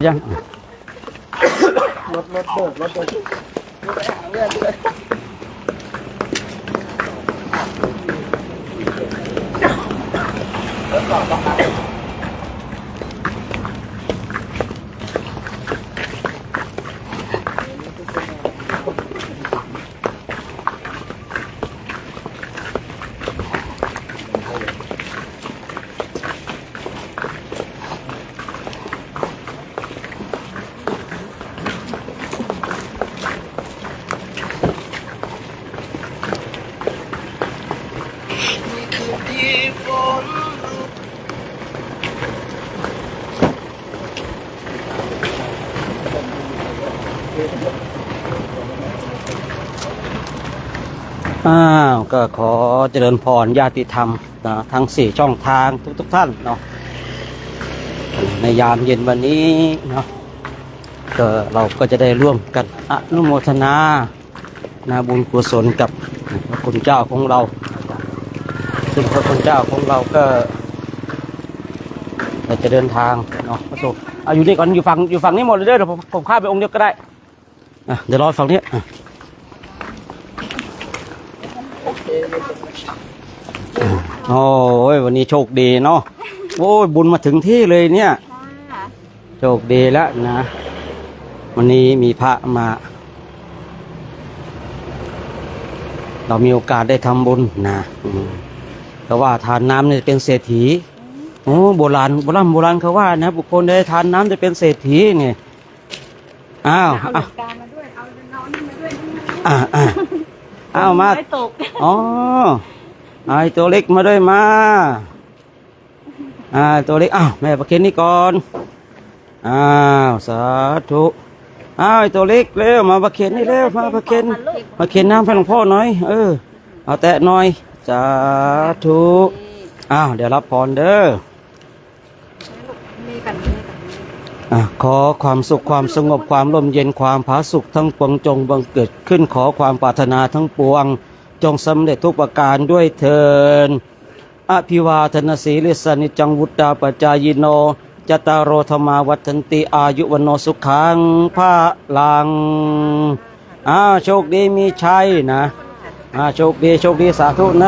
ยังรถเบิกรถเบิกไปหาเรื่องเลยรถจอดตรงนั้นก็ขอเจริญพรญาติธรรมนะทั้ง4ช่องทางทุกท่านเนาะในยามเย็นวันนี้เนาะก็เราก็จะได้ร่วมกันอนุโมทนาบุญกุศลกับพระคุณเจ้าของเราซึ่งพระคุณเจ้าของเราก็จะเดินทางเนาะพระสงฆ์อยู่นี่ก่อนอยู่ฝั่งนี้หมดเลยเดี๋ยวผมข้ามไปองค์เดียวก็ได้เดี๋ยวรอฝั่งนี้โอ้ยวันนี้โชคดีเนาะโอ้ยบุญมาถึงที่เลยเนี่ยโชคดีแล้วนะวันนี้มีพระมาเรามีโอกาสได้ทำบุญนะแต่ว่าทานน้ำเนี่ยเป็นเศรษฐีโอ้โบราณเขาว่านะบุคคลได้ทานน้ำจะเป็นเศรษฐีเนี่ยเอาหลวงตามาด้วยเอาน้องมาด้วยอ้าวมาอ๋อไอ้ตัวเล็กมาด้วยมาตัวเล็กแม่ประเคนนี่ก่อนสาธุไอ้ตัวเล็กเร็วมาประเคนนี่เร็วมาประเคนน้ำให้หลวงพ่อหน่อยเอาแตะหน่อยสาธุเดี๋ยวรับพรเด้อขอความสุขความสงบความร่มเย็นความผาสุกทั้งปวงจงบังเกิดขึ้นขอความปรารถนาทั้งปวงจงสำเร็จทุกประการด้วยเถิดอภิวาทนาสีลิสนิจังวุตตาปัจจายโนจตารโรธรรมาวัฏันติอายุวันโนสุขังพระลังโชคดีมีชัยนะโชคดีสาธุเน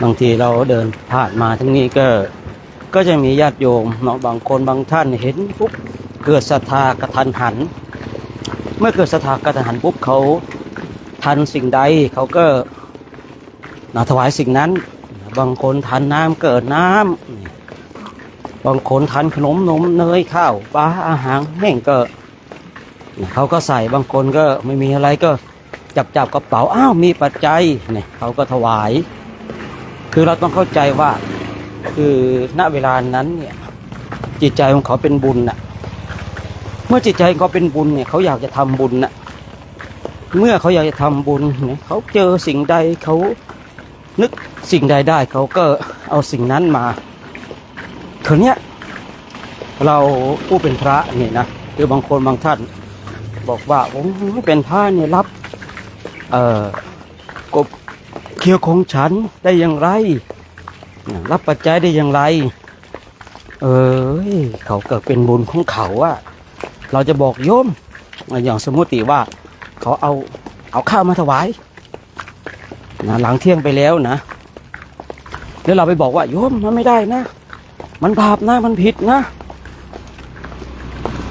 บางทีเราเดินผ่านมาทั้งนี้ก็จะมีญาติโยมเนาะบางคนบางท่านเห็นปุ๊บเกิดศรัทธากระทันหันเมื่อเกิดศรัทธากระทันหันปุ๊บเขาทันสิ่งใดเขาก็ถวายสิ่งนั้นบางคนทันน้ำเกิดน้ำบางคนทันขนมนมเนยข้าวปลาอาหารแห้งก็เขาก็ใส่บางคนก็ไม่มีอะไรก็จับกระเป๋ามีปัจจัยเนี่ยเขาก็ถวายคือเราต้องเข้าใจว่าคือณเวลานั้นเนี่ยจิตใจของเขาเป็นบุญเมื่อจิตใจเขาเป็นบุญเนี่ยเขาอยากจะทำบุญเมื่อเขาอยากจะทำบุญเนี่ยเขาเจอสิ่งใดเขานึกสิ่งใดได้เขาก็เอาสิ่งนั้นมาทีเนี้ยเราผู้เป็นพระเนี่ยนะคือบางคนบางท่านบอกว่าโอ้เป็นพระเนี่ยรับกบเคี้ยวของฉันได้อย่างไรรับปัจจัยได้อย่างไรเขาเกิดเป็นบุญของเขาเราจะบอกโยมอย่างสมมติว่าเขาเอาข้าวมาถวายหลังเที่ยงไปแล้วนะแล้วเราไปบอกว่าโยมมันไม่ได้นะมันบาปนะมันผิดนะ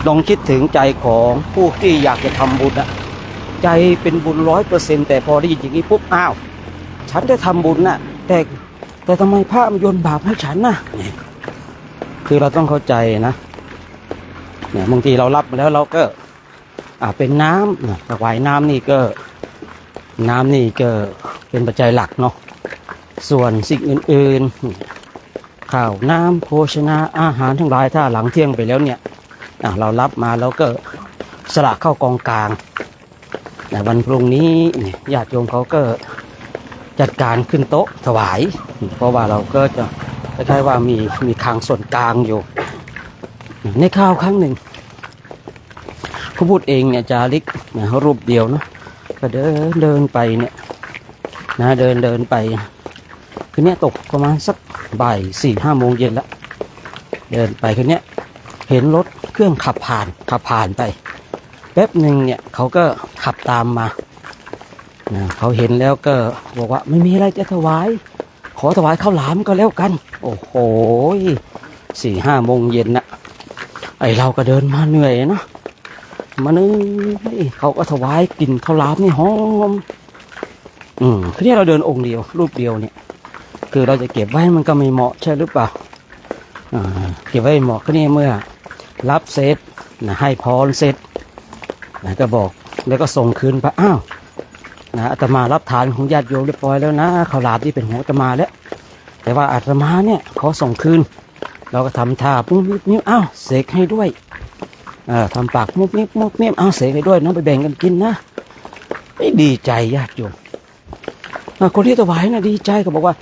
ลองคิดถึงใจของผู้ที่อยากจะทำบุญใจเป็นบุญ100%แต่พอได้ยินอย่างนี้ปุ๊บฉันได้ทำบุญแต่ทำไมพระมันโยนบาปให้ฉันคือเราต้องเข้าใจนะบางทีเรารับมาแล้วเราก็เป็นน้ำถวายน้ำนี่ก็เป็นปัจจัยหลักเนาะส่วนสิ่งอื่นๆข้าวน้ำโภชนาอาหารทั้งหลายถ้าหลังเที่ยงไปแล้วเนี่ยเรารับมาแล้วก็สละเข้ากองกลางแต่วันพรุ่งนี้ญาติโยมเขาก็จัดการขึ้นโต๊ะถวายเพราะว่าเราก็จะคล้ายๆว่ามีคลังส่วนกลางอยู่ในข้าวครั้งหนึ่ง ผู้พูดเองเนี่ยจาริกรูปเดียวนะไป ก็เดินไปเนี่ยนะเดินไปคืนนี้ตกประมาณสักบ่าย4-5 โมงเย็นแล้วเดินไปคืนนี้เห็นรถเครื่องขับผ่านไปแป๊บหนึ่งเนี่ยเขาก็ขับตามมานะเขาเห็นแล้วก็บอกว่าไม่มีอะไรจะถวายขอถวายข้าวหลามก็แล้วกันโอ้โห4-5 โมงเย็นนะไอเราก็เดินมาเหนื่อยนะมานึกเขาก็ถวายกินข้าวหลามนี่หอมคือที่เราเดินองค์เดียวรูปเดียวเนี่ยคือเราจะเก็บไว้มันก็ไม่เหมาะใช่หรือเปล่าเก็บไว้เหมาะก็นี่เมื่อรับเสร็จนะให้พรเสร็จนะก็บอกแล้วก็ส่งคืนพระอ้าวนะอาตมารับทานของญาติโยมเรียบร้อยแล้วนะข้าวหลามที่เป็นของอาตมาแล้วแต่ว่าอาตมาเนี่ยขอส่งคืนเราก็ทำท่ามุบมิบนิ้วอ้าวเสกให้ด้วยทำปากมุบมิบอ้าวเสกให้ด้วยน้องไปแบ่งกันกินนะไม่ดีใจญาติโยมคนที่ถวายนะดีใจก็บอกว่า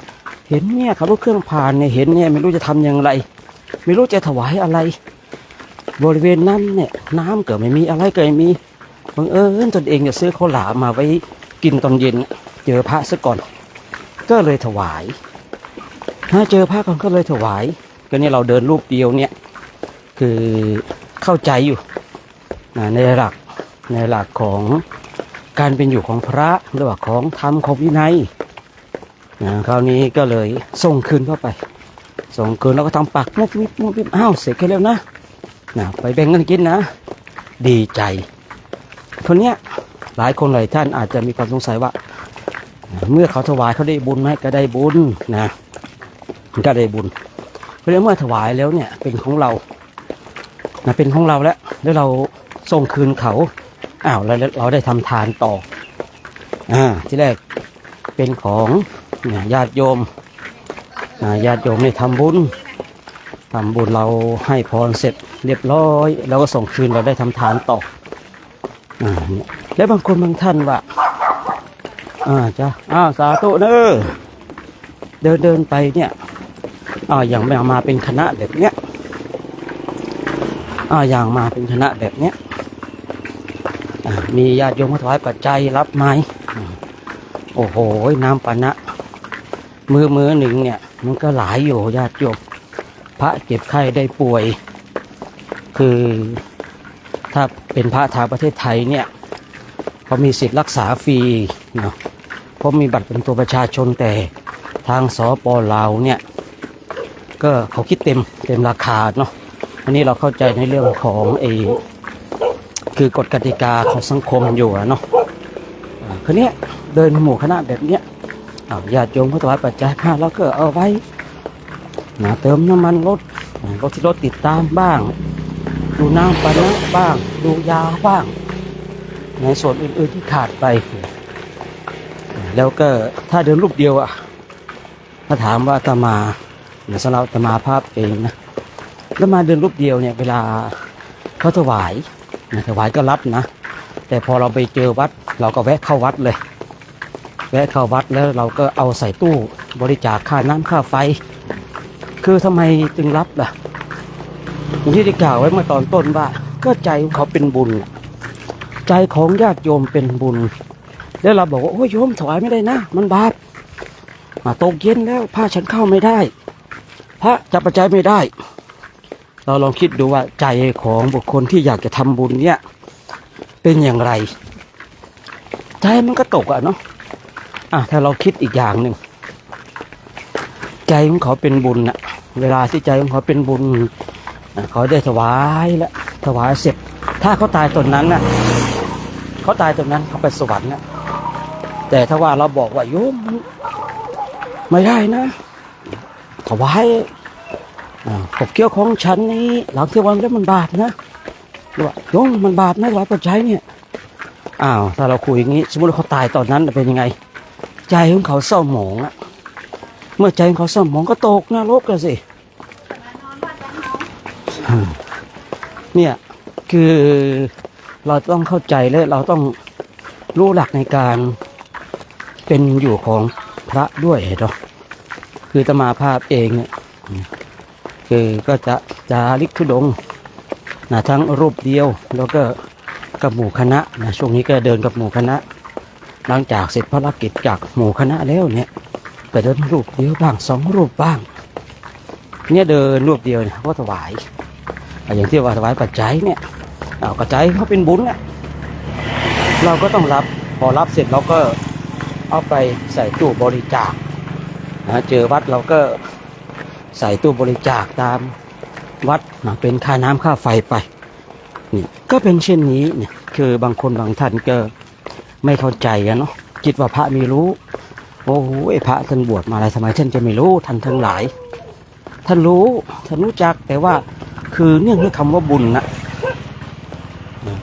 เห็นเนี่ยขับรถเครื่องผ่านเนี่ยเห็นเนี่ยไม่รู้จะทำอย่างไรไม่รู้จะถวายอะไรบริเวณนั้นเนี่ยน้ำเกิดไม่มีอะไรเกิดไม่มีบังเอิญตนเองจะซื้อข้าวหลามมาไว้กินตอนเย็นเจอพระซะก่อนก็เลยถวายเจอพระก่อนก็เลยถวายก็เนี่ยเราเดินรูปเดียวเนี่ยคือเข้าใจอยู่ในหลักของการเป็นอยู่ของพระหรือว่าของธรรมของวินัยคราวนี้ก็เลยส่งคืนเข้าไปส่งคืนแล้วก็ทำปากมุบมิบอ้าวเสร็จแล้วนะไปแบ่งกันกินนะดีใจคนเนี้ยหลายคนหลายท่านอาจจะมีความสงสัยว่าเมื่อเขาถวายเขาได้บุญไหมก็ได้บุญนะก็ได้บุญเพราะเมื่อถวายแล้วเนี่ยเป็นของเราเป็นของเราแล้วเราส่งคืนเขาอ้าวแล้วเราได้ทำทานต่อที่แรกเป็นของญาติโยมเนี่ยทำบุญเราให้พรเสร็จเรียบร้อยเราก็ส่งคืนเราได้ทำทานต่อแล้วบางคนบางท่านว่าจ้ะสาธุเดินไปเนี่ยอย่างมาเป็นคณะแบบเนี้ยอย่างมาเป็นคณะแบบเนี้ยมีญาติโยมมาถวายปัจจัยรับไหมโอ้โหน้ำปานะมือหนึ่งเนี่ยมันก็หลายอยู่ญาติโยมพระเจ็บไข้ได้ป่วยคือถ้าเป็นพระทางประเทศไทยเนี่ยเขามีสิทธิ์รักษาฟรีเนาะเพราะมีบัตรเป็นตัวประชาชนแต่ทางสป.ลาวเนี่ยก็เขาคิดเต็มราคาเนาะอันนี้เราเข้าใจในเรื่องของคือกฎกติกาของสังคมอยู่เนาะคนนี้เดินหมู่คณะแบบเนี้ยญาติโยมเขาถวายปัจจัยค่าแล้วก็เอาไว้เติมน้ำมันรถที่รถติดตามบ้างดูน้ำปานะบ้างดูยาบ้างในส่วนอื่นๆที่ขาดไปแล้วก็ถ้าเดินรูปเดียวถ้าถามว่าอาตมาสำหรับอาตมาภาพเองนะแล้วมาเดินรูปเดียวเนี่ยเวลาเขาถวายก็รับนะแต่พอเราไปเจอวัดเราก็แวะเข้าวัดเลยแล้วเราก็เอาใส่ตู้บริจาคค่าน้ำค่าไฟคือทำไมจึงรับล่ะอย่างที่ได้กล่าวไว้เมื่อตอนต้นว่าก็ใจของเขาเป็นบุญใจของญาติโยมเป็นบุญแล้วเราบอกว่าโอ้ยโยมถวายไม่ได้นะมันบาปตกเย็นแล้วผ้าฉันเข้าไม่ได้พระจับปัจจัยไม่ได้เราลองคิดดูว่าใจของบุคคลที่อยากจะทำบุญเนี่ยเป็นอย่างไรใจมันก็ตกเนาะถ้าเราคิดอีกอย่างหนึ่งใจของเขาเป็นบุญเวลาที่ใจของเขาเป็นบุญเขาได้ถวายแล้วถวายเสร็จถ้าเขาตายตอนนั้นเขาไปสวรรค์แต่ถ้าว่าเราบอกว่าโยมไม่ได้นะถวายขบเกี่ยวของฉันนี้หลังเที่ยงวันแล้วมันบาปนะว่าโยมมันบาปนะถวายปัจจัยเนี่ยถ้าเราคุยอย่างนี้สมมติเขาตายตอนนั้นเป็นยังไงใจของเขาเศร้าหมองเมื่อใจของเขาเศร้าหมองก็ตกนรกกันสิเนี่ยคือเราต้องเข้าใจและเราต้องรู้หลักในการเป็นอยู่ของพระด้วยเนาะคืออาตมาภาพเองเนี่ยคือก็จะจาริกธุดงค์ทั้งรูปเดียวแล้วก็กับหมู่คณะช่วงนี้ก็เดินกับหมู่คณะ หลังจากเสร็จภารกิจจากหมู่คณะแล้วเนี่ยก็เดินรูปเดียวบ้าง2 รูปบ้างเนี่ยเดินรูปเดียวเนี่ยก็ถวายอย่างที่ว่าถวายปัจจัยเนี่ยเอาปัจจัยเขาเป็นบุญเนี่ยเราก็ต้องรับพอรับเสร็จเราก็เอาไปใส่ตู้บริจาคนะเจอวัดเราก็ใส่ตู้บริจาคตามวัดนะเป็นค่าน้ำค่าไฟไปนี่ก็เป็นเช่นนี้เนี่ยคือบางคนบางท่านก็ไม่เข้าใจกันเนาะคิดว่าพระไม่รู้โอ้โหพระท่านบวชมาอะไรทำไมท่านจะไม่รู้ท่านทั้งหลายท่านรู้จักแต่ว่าคือเนื่องด้วยคำว่าบุญนะ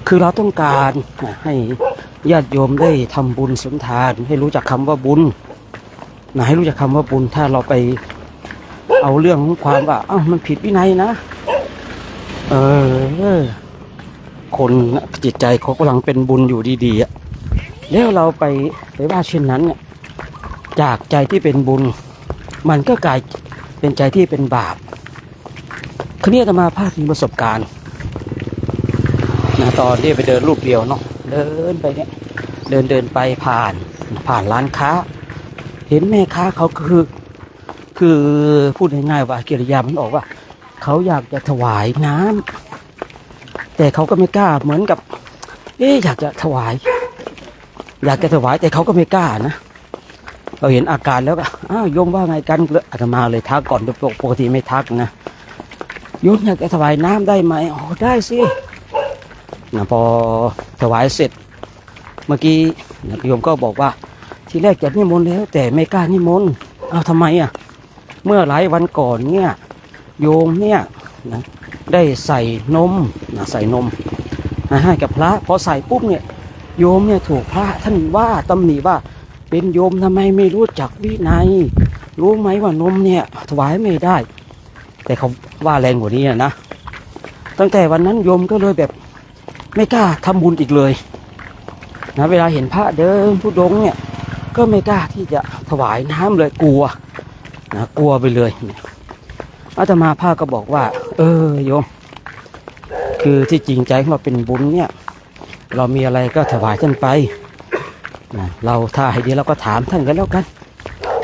คือเราต้องการให้ญาติโยมได้ทำบุญสุนทานให้รู้จักคำว่าบุญนะให้รู้จักคำว่าบุญถ้าเราไปเอาเรื่องของความว่าอ้าวมันผิดวินัยนะคนจิตใจเขากำลังเป็นบุญอยู่ดีๆอะแล้วเราไปว่าเช่นนั้นเนี่ยจากใจที่เป็นบุญมันก็กลายเป็นใจที่เป็นบาปคราวนี้อาตมาภาคมีประสบการณ์นะตอนที่ไปเดินรูปเดียวเนาะเดินไปเนี่ยเดินไปผ่านร้านค้าเห็นแม่ค้าเขาคือพูดง่ายๆว่ากิริยามันออกว่าเขาอยากจะถวายน้ำแต่เขาก็ไม่กล้าเหมือนกับอยากจะถวายแต่เขาก็ไม่กล้านะเราเห็นอาการแล้วก็อ้าวโยมว่าไงกันอาตมาเลยทักก่อนปกติไม่ทักนะโยมอยากจะถวายน้ำได้ไหมอ๋อได้สินะพอถวายเสร็จเมื่อกี้โยมก็บอกว่าทีแรกจะนิมนต์แล้วแต่ไม่กล้านิมนต์อ้าวทำไมอ่ะเมื่อหลายวันก่อนเนี่ยโยมเนี่ยนะได้ใส่นมให้กับพระพอใส่ปุ๊บเนี่ยโยมเนี่ยถูกพระท่านว่าตำหนิว่าเป็นโยมทำไมไม่รู้จักวินัยรู้ไหมว่านมเนี่ยถวายไม่ได้แต่เขาว่าแรงกว่านี้นะตั้งแต่วันนั้นโยมก็เลยแบบไม่กล้าทำบุญอีกเลยนะเวลาเห็นพระเดินธุดงค์เนี่ยก็ไม่กล้าที่จะถวายน้ำเลยกลัวไปเลยอาตมาภาคก็บอกว่าโยมคือที่จริงใจของเราเป็นบุญเนี่ยเรามีอะไรก็ถวายท่านไปนะเราถ้าให้ดีเราก็ถามท่านกันแล้วกัน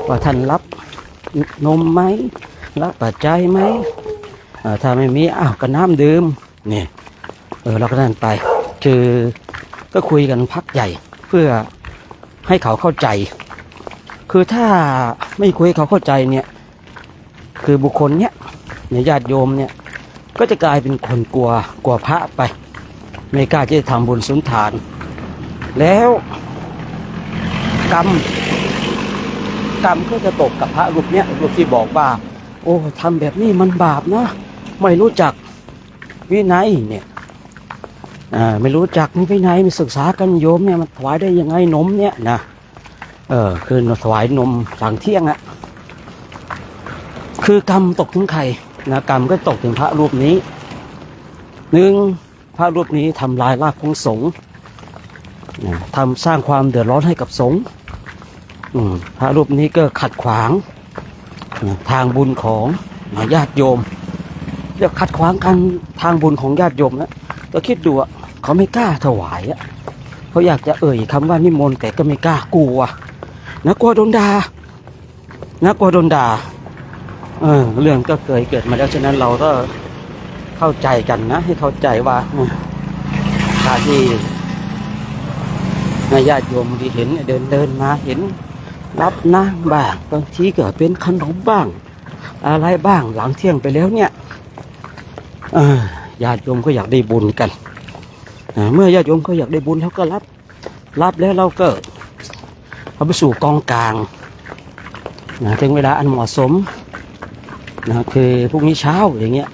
ว่าท่านรับนมไหมรับปัจจัยไหมถ้าไม่มีก็น้ำดื่มเนี่ยเราก็นั่นไปคือก็คุยกันพักใหญ่เพื่อให้เขาเข้าใจคือถ้าไม่คุยให้เขาเข้าใจเนี่ยคือบุคคลเนี้ยญาติโยมเนี่ยก็จะกลายเป็นคนกลัวพระไปไม่กล้าที่จะทำบุญสุนทานแล้วกรรมก็จะตกกับพระรูปเนี้ยรูปที่บอกว่าโอ้ทำแบบนี้มันบาปนะไม่รู้จักวินัยเนี่ยไม่รู้จักวินัยไม่ศึกษากันโยมเนี่ยมันถวายได้ยังไงนมเนี่ยนะคือถวายนมหลังเที่ยงอะคือกรรมตกถึงใครนะกรรมก็ตกถึงพระรูปนี้พระรูปนี้ทำลายรากของสงฆ์ทำสร้างความเดือดร้อนให้กับสงฆ์พระรูปนี้ก็ขัดขวางทางบุญของญาติโยมจะขัดขวางกันทางบุญของญาติโยมนะก็คิดดูเขาไม่กล้าถวายเขาอยากจะคำว่านิมนต์แต่ก็ไม่กล้ากลัวโดนด่าเรื่องก็เคยเกิดมาแล้วฉะนั้นเราก็เข้าใจกันนะให้เข้าใจว่าการที่ญาติโยมที่เห็นเดินมาเห็นรับน้ำบ้างบางทีก็เป็นขนมบ้างอะไรบ้างหลังเที่ยงไปแล้วเนี่ยญาติโยมก็อยากได้บุญกันเมื่อญาติโยมเขาอยากได้บุญเขาก็รับแล้วเราก็เอาไปสู่กองกลางถึงเวลาอันเหมาะสมคือพรุ่งนี้เช้าอย่างเงี้ย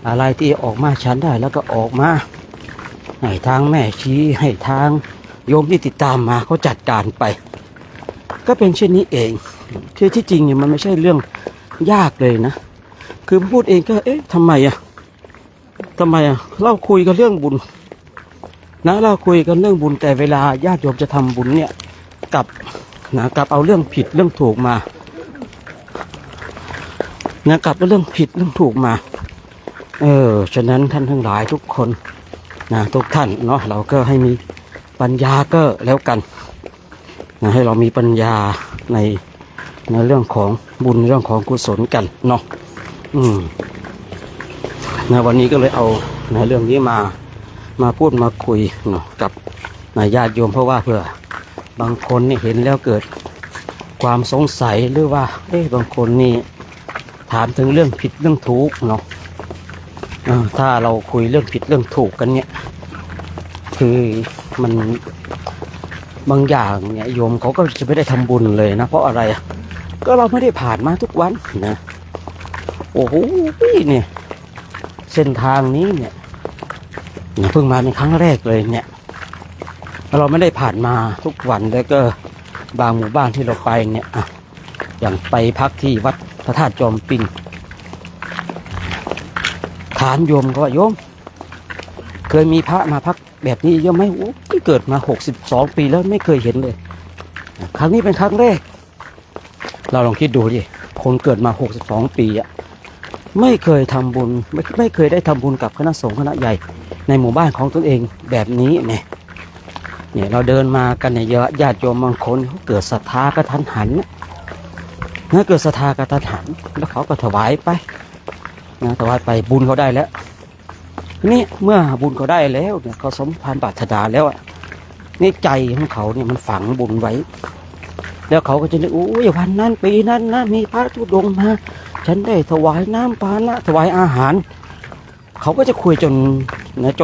อะไรที่ออกมาฉันได้แล้วก็ออกมาให้ทางแม่ชีให้ทางโยมที่ติดตามมาเขาจัดการไปก็เป็นเช่นนี้เองคือที่จริงเนี่ยมันไม่ใช่เรื่องยากเลยนะคือพูดเองก็ทำไมเราคุยกันเรื่องบุญเราคุยกันเรื่องบุญแต่เวลาญาติโยมจะทำบุญเนี่ยกับเอาเรื่องผิดเรื่องถูกมากับเรื่องผิดเรื่องถูกมาฉะนั้นท่านทั้งหลายทุกคนทุกท่านเนาะเราก็ให้มีปัญญาก็แล้วกัน ให้เรามีปัญญาในเรื่องของบุญเรื่องของกุศลกันเนาะวันนี้ก็เลยเอาเรื่องนี้มาพูดมาคุยเนาะกับญาติโยมเพราะว่าเผื่อบางคนนี่เห็นแล้วเกิดความสงสัยหรือว่าบางคนนี่ถามถึงเรื่องผิดเรื่องถูกเนาะถ้าเราคุยเรื่องผิดเรื่องถูกกันเนี่ยคือมันบางอย่างเนี่ยโยมเขาก็จะไม่ได้ทำบุญเลยนะเพราะอะไรก็เราไม่ได้ผ่านมาทุกวันนะโอ้โหเนี่ยเส้นทางนี้เนี่ยเพิ่งมาเป็นครั้งแรกเลยเนี่ยเราไม่ได้ผ่านมาทุกวันแล้วก็บางหมู่บ้านที่เราไปเนี่ยอย่างไปพักที่วัดพระธาตุจอมปิงถามโยมก็ว่าโยมเคยมีพระมาพักแบบนี้เยอะไหมโอ้ก็เกิดมา62 ปีแล้วไม่เคยเห็นเลยครั้งนี้เป็นครั้งแรกเราลองคิดดูดิคนเกิดมา62 ปีไม่เคยทำบุญไม่เคยได้ทำบุญกับคณะสงฆ์คณะใหญ่ในหมู่บ้านของตนเองแบบนี้เนี่ยเราเดินมากันเนี่ยญาติโยมบางคนเขาเกิดศรัทธากระทันหันเกิดศรัทธากระทันหันแล้วเขาก็ถวายไปถวายไปบุญเขาได้แล้วนี่เมื่อบุญเขาได้แล้วเนี่ยเขาสมภารปรารถนาแล้วนี่ใจของเขาเนี่ยมันฝังบุญไว้แล้วเขาก็จะนึกโอ้ยวันนั้นปีนั้นนะมีพระธุดงค์มาฉันได้ถวายน้ำปานะถวายอาหารเขาก็จะคุยจ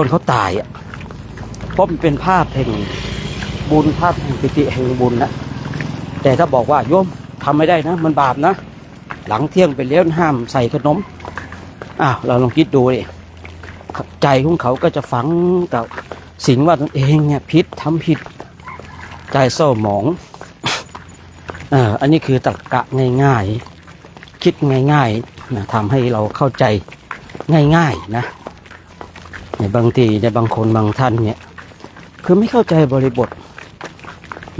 นเขาตายเพราะมันเป็นภาพแห่งบุญภาพแห่งปิติแห่งบุญนะแต่ถ้าบอกว่าโยมทำไม่ได้นะมันบาปนะหลังเที่ยงไปแล้วห้ามใส่ขนมเราลองคิดดูดิใจของเขาก็จะฝังกับสิ่งว่าตนเองเนี่ยผิดทำผิดใจเศร้าหมองอันนี้คือตรรกะง่ายๆคิดง่ายๆนะทำให้เราเข้าใจง่ายๆนะในบางทีในบางคนบางท่านเนี่ยคือไม่เข้าใจบริบท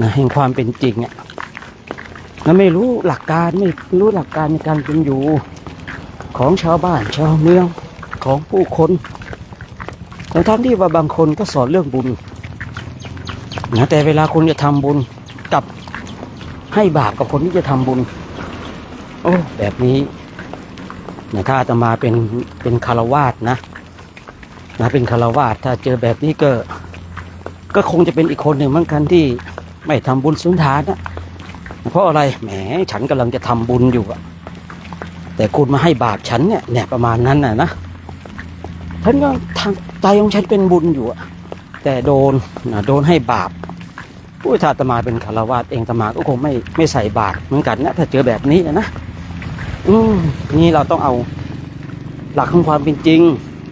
นะแห่งความเป็นจริงไม่รู้หลักการไม่รู้หลักการในการเป็นอยู่ของชาวบ้านชาวเมืองของผู้คนทั้งที่ว่าบางคนก็สอนเรื่องบุญนะแต่เวลาคนจะทำบุญกับให้บาปกับคนที่จะทำบุญแบบนี้นะถ้าอาตมาเป็นฆราวาสนะเป็นฆราวาสถ้าเจอแบบนี้ก็คงจะเป็นอีกคนหนึ่งเหมือนกันที่ไม่ทำบุญสุนทานนะเพราะอะไรแหมฉันกำลังจะทำบุญอยู่แต่คุณมาให้บาปฉันเนี่ยประมาณนั้นนะฉันก็ทางใจของฉันเป็นบุญอยู่แต่โดนให้บาปถ้าอาตมาเป็นฆราวาสเองอาตมาก็คงไม่ใส่บาตรเหมือนกันนะถ้าเจอแบบนี้นะนี่เราต้องเอาหลักของความเป็นจริง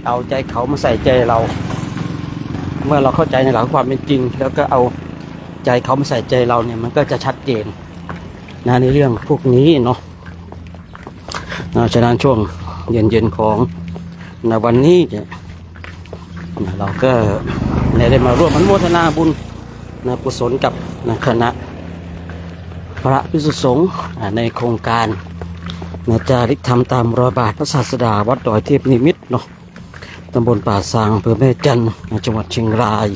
เอาใจเขามาใส่ใจเราเมื่อเราเข้าใจในหลักของความเป็นจริงแล้วก็เอาใจเขามาใส่ใจเราเนี่ยมันก็จะชัดเจนในเรื่องพวกนี้เนาะฉะนั้นช่วงเย็นๆของวันนี้เราก็ได้มาร่วมอนุโมทนาบุญกุศลกับคณะพระภิกษุสงฆ์ในโครงการจาริกธรรมตามรอยบาทพระศาสดาวัดดอยเทพนิมิตรเนาะตำบลป่าซางอำเภอแม่จันทร์จังหวัดเชียงราย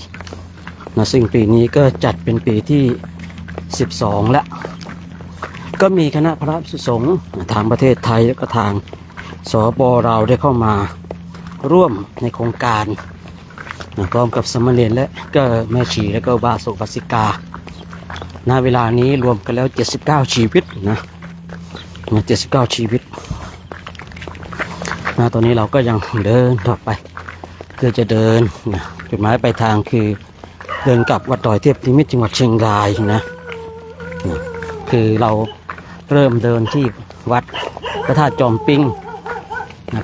ซึ่งปีนี้ก็จัดเป็นปีที่12แล้วก็มีคณะพระภิกษุสงฆ์ทางประเทศไทยและก็ทางสป.เราได้เข้ามาร่วมในโครงการพร้อมกับสามเณรและก็แม่ชีและก็บาสุบาสิกาเวลานี้รวมกันแล้ว79 ชีวิตนะ79 ชีวิตตอนนี้เราก็ยังเดินต่อไปคือจะเดินจุดหมายปลายทางคือเดินกลับวัดดอยเทพนิมิตรจังหวัดเชียงรายนะคือเราเริ่มเดินที่วัดพระธาตุจอมปิง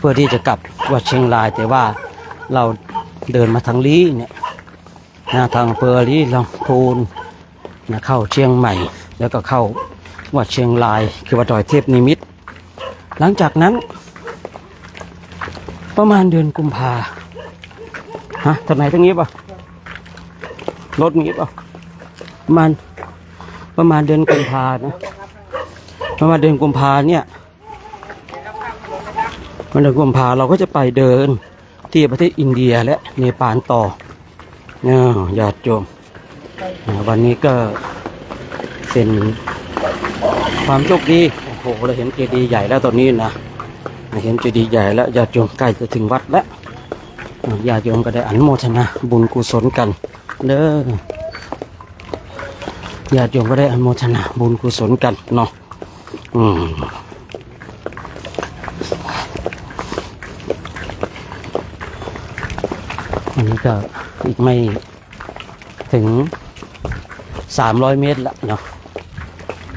เพื่อที่จะกลับวัดเชียงรายแต่ว่าเราเดินมาทางลี้เนี่ยทางอำเภอลี้ลำพูนเข้าเชียงใหม่แล้วก็เข้าวัดเชียงรายคือวัดดอยเทพนิมิตรหลังจากนั้นประมาณเดือนกุมภาทางไหนทางนี้ป่ะรถนี้ป่ะประมาณเดือนกุมภานะประมาณเดือนกุมภาเนี่ยวันเดือนกุมภาเราก็จะไปเดินที่ประเทศอินเดียและเนปาลต่อญาติโยมวันนี้ก็ เป็นความโชคดีโอ้โหเราเห็นเจดีย์ใหญ่แล้วตอนนี้นะเห็นเจดีย์ใหญ่แล้วญาติโยมใกล้จะถึงวัดแล้วญาติโยมก็ได้อนุโมทนาบุญกุศลกันเด้อญาติโยมก็ได้อนุโมทนาบุญกุศลกันเนาะอันนี้ก็อีกไม่ถึง300 เมตรละเนาะ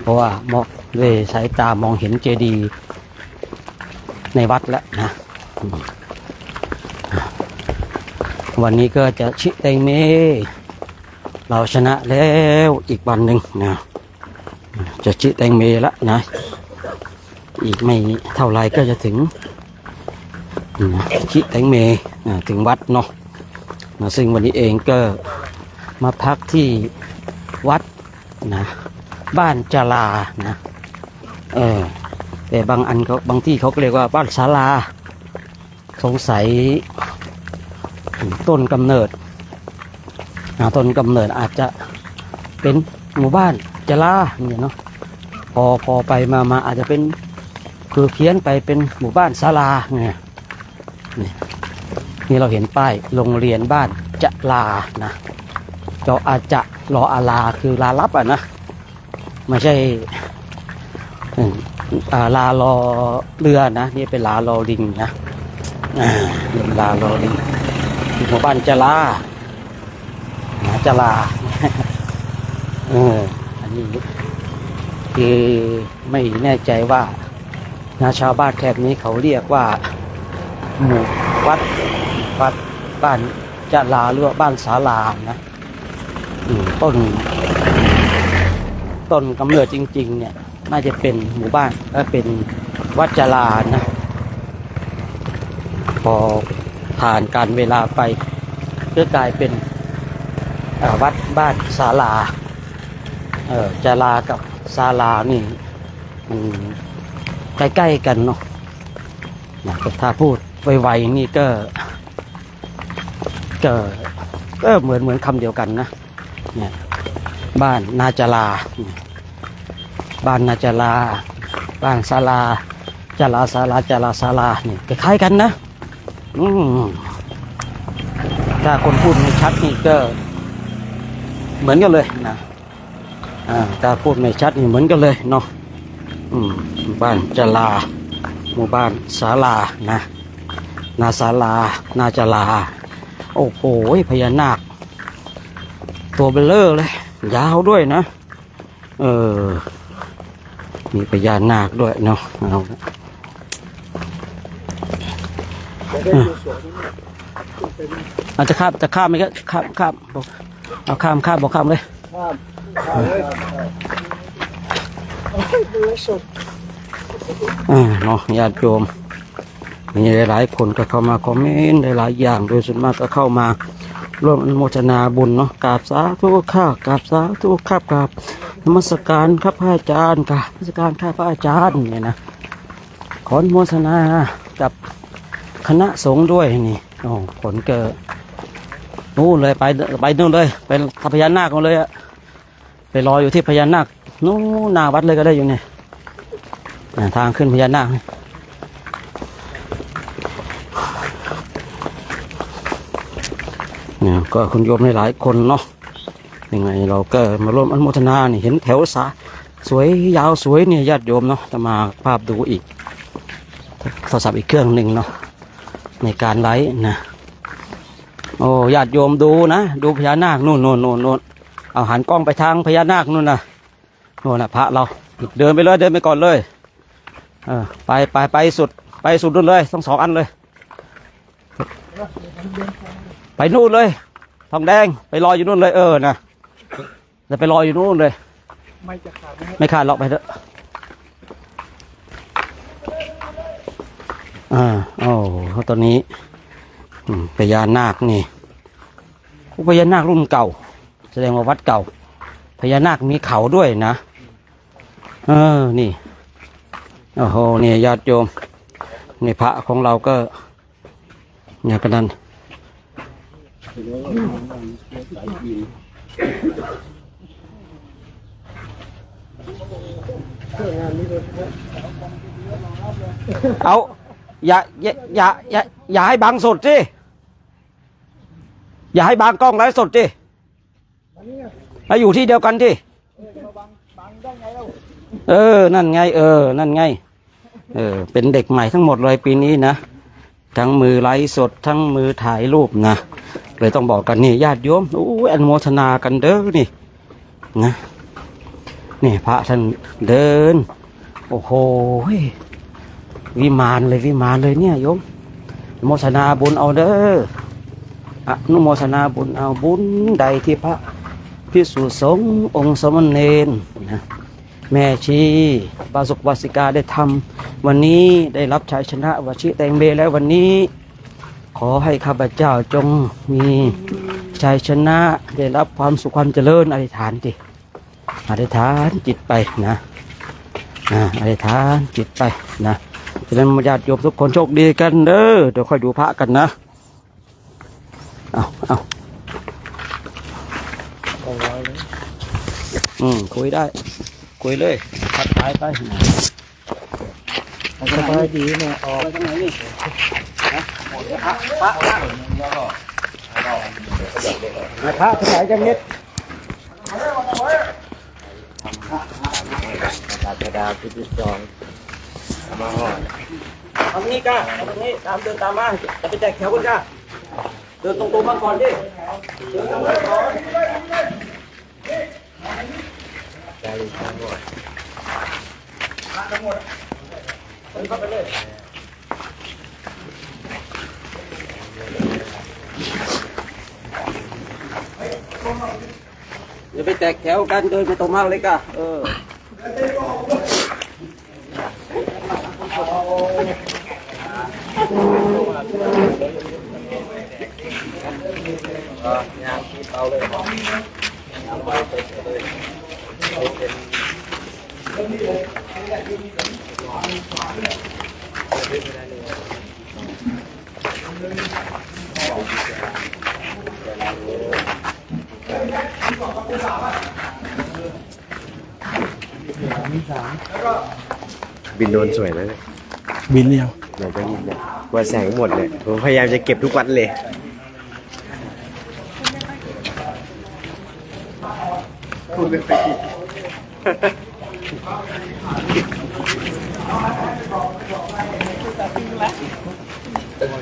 เพราะว่ามองด้วยสายตามองเห็นเจดีย์ในวัดแล้วนะวันนี้ก็จะชิเตงเมเราชนะแล้วอีกวันหนึ่งนะจะชิเตงเมแล้วนะอีกไม่เท่าไรก็จะถึงชิเตงเมถึงวัดเนาะซึ่งวันนี้เองก็มาพักที่วัดนะบ้านจลานะแต่บางอันเขาบางที่เขาก็เรียกว่าบ้านศาลาสงสัยต้นกำเนิดอาจจะเป็นหมู่บ้านจลาเนี่ยเนาะพอไปมาอาจจะเป็นคือเพี้ยนไปเป็นหมู่บ้านศาลาเนี่ยนี่เราเห็นป้ายโรงเรียนบ้านจลานะจออาจะรออาลาคือลาลับนะไม่ใช่ลารอเรือนะนี่เป็นลารอลิงนะเป็นลารอลิงหมู่บ้านจลาอันนี้คือไม่แน่ใจว่าชาวบ้านแถบนี้เขาเรียกว่าหมู่วัดบ้านจลาหรือว่าบ้านศาลานะต้นกำเนิดจริงๆเนี่ยน่าจะเป็นหมู่บ้านเป็นวัดจลานะพอผ่านการเวลาไปก็กลายเป็นวัดบ้านศาลาจลากับศาลานี่ใกล้ๆกันเนาะถ้าพูดไวๆนี่ก็เหมือนคำเดียวกันนะเนี่ยบ้านนาจลาบ้านนาจลาบ้านศาลาจลาศาลาจลาศาลาเนี่ยคล้ายๆกันนะถ้าคนพูดไม่ชัดนี่ก็เหมือนกันเลยนะถ้าพูดไม่ชัดนี่เหมือนกันเลยเนาะบ้านจลาหมู่บ้านศาลานะนาศาลานาจลาโอ้โหพญานาคตัวเบลเลอร์เลยยาวด้วยนะมีพญานาคด้วยเนาะอาจจะข้ามไหมก็ข้ามบอกเอาข้ามบอกข้ามเลยเนาะญาติโยมมีหลายคนก็เข้ามาคอมเมนต์หลายอย่างโดยส่วนมากก็เข้ามาร่วมอนุโมทนาบุญเนาะกราบสาธุข้ากราบสาธุข้ากราบนมัสการครับพระอาจารย์กราบนมัสการข้าพระอาจารย์เนี่ยนะขออนุโมทนากับคณะสงฆ์ด้วยนี่ผลเกิดนู่นเลยไปนู่นเลยไปพญานาคกันเลยอะไปรออยู่ที่พญานาคนู่นหน้าวัดเลยก็ได้อยู่เนี่ยทางขึ้นพญานาคเนี่ยก็คุณโยมหลายคนเนาะยังไงเราก็มาร่วมอนุโมทนานี่เห็นแถวสวยยาวสวยเนี่ยญาติโยมเนาะจะมาภาพดูอีกโทรศัพท์อีกเครื่องหนึ่งเนาะในการไลฟ์นะโอ้ญาติโยมดูนะดูพญานาคนู่นเอาหันกล้องไปทางพญานาคนู่นนะพระเราเดินไปเลยเดินไปก่อนเลยไปสุดนู่นเลยต้อง2 อันเลยไปนู่นเลยทองแดงไปรออยู่นู่นเลยนะจะไปรออยู่นู่นเลยไม่ขาดหรอกไปเถอะตอนนี้พญานาคนี่พญานาครุ่นเก่าแสดงว่าวัดเก่าพญานาคมีเขาด้วยนะนี่โอ้โหเนี่ยญาติโยมในพระของเราก็เนี่ยกันนั้น ช่วยงานนี้เลย เอาอย่าให้บังสดสิอย่าให้บังกล้องไลฟ์สดสิมาอยู่ที่เดียวกันที่นั่นไงนั่นไงเป็นเด็กใหม่ทั้งหมดเลยปีนี้นะทั้งมือไลฟ์สดทั้งมือถ่ายรูปนะเลยต้องบอกกันนี่ญาติโยมอนุโมทนากันเด้อนี่นะนี่พระท่านเดินโอ้โหวิมานเลยเนี่ยโยมอนุโมทนาบุญเอาเด้ออนุโมทนาบุญเอาบุญใดที่พระภิกษุสงฆ์องค์สมณเณรนะแม่ชีบาสุกบาสิกาได้ทำวันนี้ได้รับชัยชนะวชิแตงเบแล้ววันนี้ขอให้ข้าพเจ้าจงมีชัยชนะได้รับความสุขความเจริญอธิษฐานดิอธิษฐานจิตไปนะอธิษฐานจิตไปนะฉะนั้นญาติโยมทุกคนโชคดีกันเด้อเดี๋ยวค่อยดูพระกันนะเอาคุยได้คุยเลยทักทายไปสบายดีเนี่ยออก ไปทางไหนนี่พระที่ไหนจะเม็ดดาพิจิตรมาห่อ ทางนี้ก้าทางนี้เดินตามมาจะไปแจกแถวกันก้าเดินตรงๆมาก่อนดิเดินตรงๆมาก่อนทั้งหมดเดินเข้าไปเลยเดี๋ยวไปแตกแถวกันเดินไปตรงมากเลยก้างานที่เตาเลยบินโดนสวยแล้วเนี่ยบินยังเดี๋ยวจะบินเนี่ยกลัวแสงหมดเลยผมพยายามจะเก็บทุกวันเลยพูดเลยไปกิน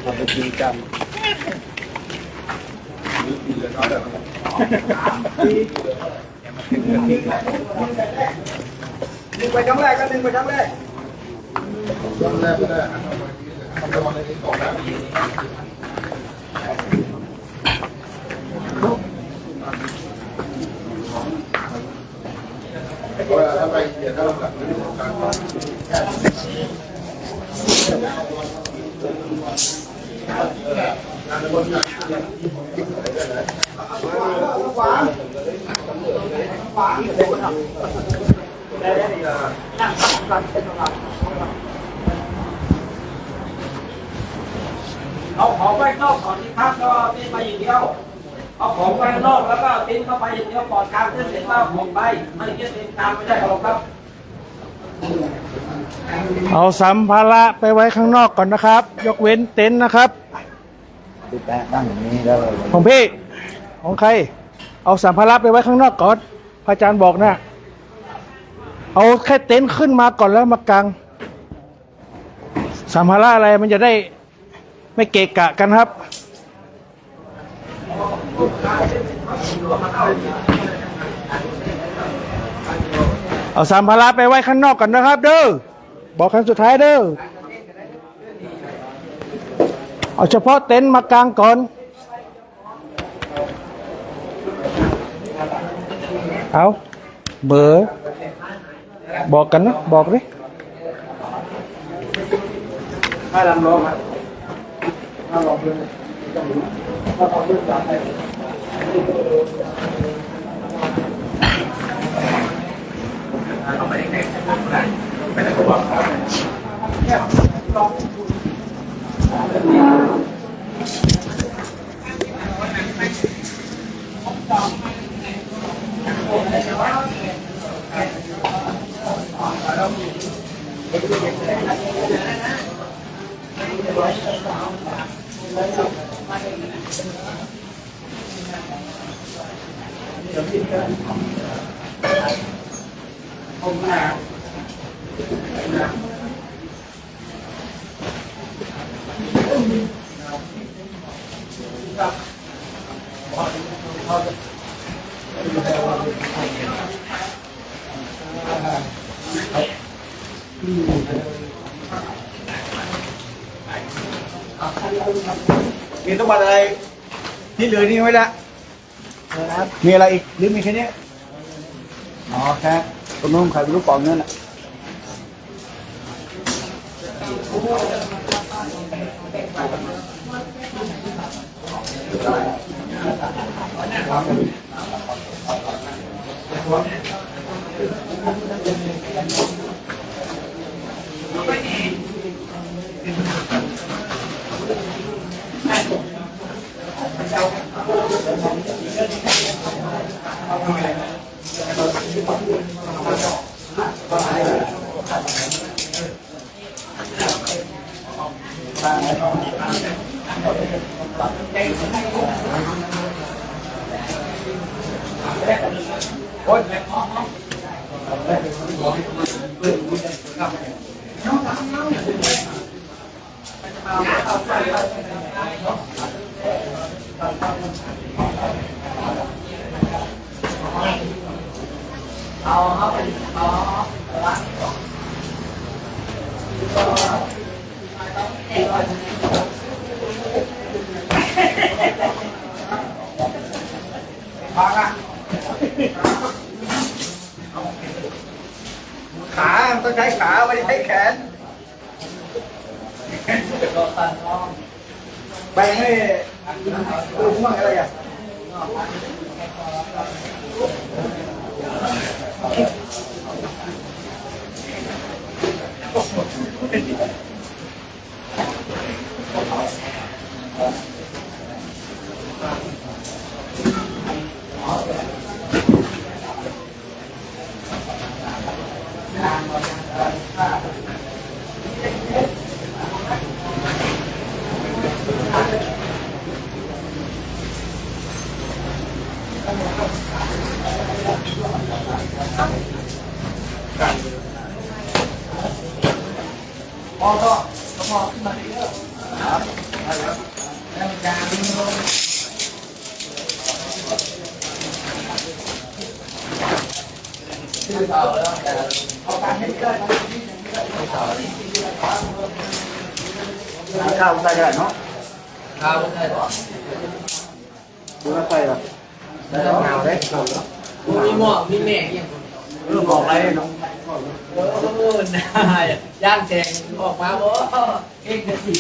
เอาไปกินกันดึงไปครั้งแรกก็ดึงไปครั้งแรกก็ได้ถ้าไปเดี๋ยวถ้าเราหลังไม่ต้องเอาของไว้นอกก่อนที่พักก็ติ้นไปอย่างเดียวเอาของไว้นอกแล้วก็ติ้นเข้าไปอย่างเดียวปอดกลางเส้นเสร็จแล้วของไปไม่ได้ติ้นตามไม่ได้หรอกครับเอาสัมภาระไปไว้ข้างนอกก่อนนะครับ ยกเว้นเต็นท์นะครับ ติดแปะนั่งอย่างนี้แล้ว ของพี่ของใครเอาสัมภาระไปไว้ข้างนอกก่อนพระอาจารย์บอกนะเอาแค่เต็นท์ขึ้นมาก่อนแล้วมากางสัมภาระอะไรมันจะได้ไม่เกะกะกันครับเอาสัมภาระไปไว้ข้างนอกก่อนนะครับเด้อบอกครั้งสุดท้ายเด้อเอาเฉพาะเต็นท์มากางก่อนเอาเบอร์บอกกันนะบอกดิให้ลำลองครับ มีต้องบัตรอะไรที่เหลือนี่ไว้ละมีอะไรอีกหรือมีแค่นี้อ๋อแค่ตรงนู้นใครไม่รู้ปองนั่นแหละขาต้องใช้ขาไม่ได้ใช้แขนไปให้ดูมั่งอะไรอ่ะพอก็พอขึ้นมาเยอะครับแล้วจานคือเอาแล้วเอาการให้ได้ข้าวใส่ได้เนาะข้าวใส่หรอดูน่าใส่หรอแล้วหนาวได้มีหม้อมีแม่ยังบอกอะไรเนาะย่างแจงออกมาบ่เอ็กซ์จะสิ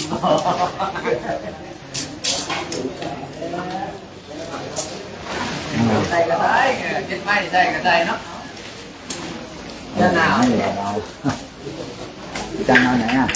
ใส่ก็ได้เจ็ดไม้ใส่ก็ได้เนาะจะหนาวเราจังเอาไหนอ่ะ